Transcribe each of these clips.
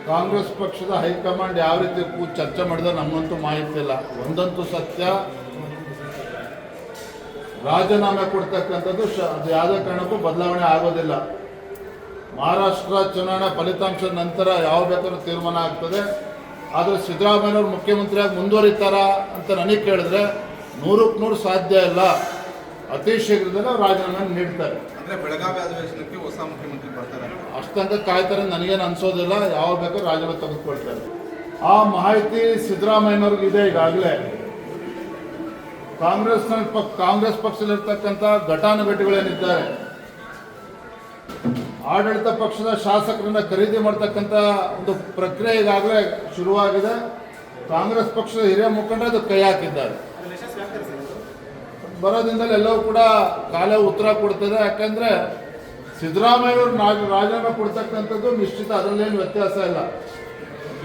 ಕಾಂಗ್ರೆಸ್ ಪಕ್ಷದ ಹೈಕಮಾಂಡ್ ಯಾವ ರೀತಿ ಚರ್ಚೆ ಮಾಡಿದ್ರೆ ನಮಗಂತೂ ಮಾಹಿತಿ ಇಲ್ಲ. ಒಂದಂತೂ ಸತ್ಯ, ರಾಜೀನಾಮೆ ಕೊಡ್ತಕ್ಕಂಥದ್ದು ಅದು ಯಾವುದೇ ಕಾರಣಕ್ಕೂ ಬದಲಾವಣೆ ಆಗೋದಿಲ್ಲ. ಮಹಾರಾಷ್ಟ್ರ ಚುನಾವಣೆ ಫಲಿತಾಂಶದ ನಂತರ ಯಾವ ಬೇಕಾದ್ರೂ ತೀರ್ಮಾನ ಆಗ್ತದೆ. ಆದರೆ ಸಿದ್ದರಾಮಯ್ಯನವರು ಮುಖ್ಯಮಂತ್ರಿಯಾಗಿ ಮುಂದುವರಿತಾರಾ ಅಂತ ನನಗೆ ಕೇಳಿದ್ರೆ 100% ಸಾಧ್ಯ ಇಲ್ಲ. ಅತಿ ಶೀಘ್ರದಲ್ಲೇ ಅವ್ರು ರಾಜೀನಾಮೆ ನೀಡ್ತಾರೆ. ಅಂದರೆ ಬೆಳಗಾವಿ ಅಧಿವೇಶನಕ್ಕೆ ಹೊಸ ಮುಖ್ಯಮಂತ್ರಿ ಬರ್ತಾರೆ ಅಷ್ಟಂತ ಕಾಯ್ತಾರೆ ನನಗೇನು ಅನ್ಸೋದಿಲ್ಲ. ಯಾವ ಬೇಕಾದ್ರೂ ರಾಜೀನಾಮೆ ತೆಗೆದುಕೊಳ್ತಾರೆ. ಆ ಮಾಹಿತಿ ಸಿದ್ದರಾಮಯ್ಯನವ್ರಿಗಿದೆ. ಈಗಾಗಲೇ ಕಾಂಗ್ರೆಸ್ ಪಕ್ಷದಲ್ಲಿರ್ತಕ್ಕಂಥ ಘಟಾನುಘಟಿಗಳೇನಿದ್ದಾರೆ, ಆಡಳಿತ ಪಕ್ಷದ ಶಾಸಕರನ್ನ ಖರೀದಿ ಮಾಡ್ತಕ್ಕಂಥ ಒಂದು ಪ್ರಕ್ರಿಯೆ ಈಗಾಗಲೇ ಶುರುವಾಗಿದೆ. ಕಾಂಗ್ರೆಸ್ ಪಕ್ಷದ ಹಿರಿಯ ಮುಖಂಡರು ಅದು ಕೈ ಹಾಕಿದ್ದಾರೆ. ಬರೋದ್ರಿಂದಲೇ ಎಲ್ಲವೂ ಕೂಡ ಕಾಲೇ ಉತ್ತರ ಕೊಡ್ತದೆ. ಯಾಕಂದರೆ ಸಿದ್ದರಾಮಯ್ಯವರು ರಾಜೀನಾಮೆ ಕೊಡ್ತಕ್ಕಂಥದ್ದು ನಿಶ್ಚಿತ, ಅದರಲ್ಲೇನು ವ್ಯತ್ಯಾಸ ಇಲ್ಲ.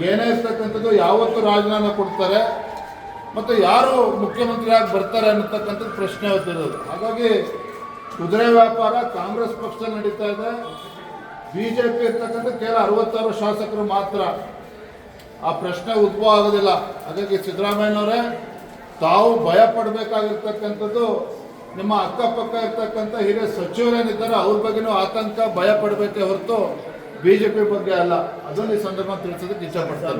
ಏನೇ ಇರ್ತಕ್ಕಂಥದ್ದು ಯಾವತ್ತೂ ರಾಜೀನಾಮೆ ಕೊಡ್ತಾರೆ ಮತ್ತು ಯಾರು ಮುಖ್ಯಮಂತ್ರಿಯಾಗಿ ಬರ್ತಾರೆ ಅನ್ನತಕ್ಕಂಥದ್ದು ಪ್ರಶ್ನೆ ಹೊತ್ತಿರೋದು. ಹಾಗಾಗಿ ಕುದುರೆ ವ್ಯಾಪಾರ ಕಾಂಗ್ರೆಸ್ ಪಕ್ಷದಲ್ಲಿ ನಡೀತಾ ಇದೆ. BJP ಇರ್ತಕ್ಕಂಥ ಕೇವಲ 66 ಶಾಸಕರು ಮಾತ್ರ. ಆ ಪ್ರಶ್ನೆ ಉದ್ಭವ ಆಗೋದಿಲ್ಲ. ಹಾಗಾಗಿ ಸಿದ್ದರಾಮಯ್ಯನವರೇ, ತಾವು ಭಯ ಪಡಬೇಕಾಗಿರ್ತಕ್ಕಂಥದ್ದು ನಿಮ್ಮ ಅಕ್ಕಪಕ್ಕ ಇರ್ತಕ್ಕಂಥ ಹಿರಿಯ ಸಚಿವರೇನಿದ್ದಾರೆ ಅವ್ರ ಬಗ್ಗೆನೂ ಆತಂಕ, ಭಯ ಪಡಬೇಕೇ ಹೊರತು BJP ಬಗ್ಗೆ ಅಲ್ಲ. ಅದನ್ನು ಈ ಸಂದರ್ಭ ತಿಳಿಸೋದಕ್ಕೆ ಇಚ್ಛಪಡ್ತಾರೆ.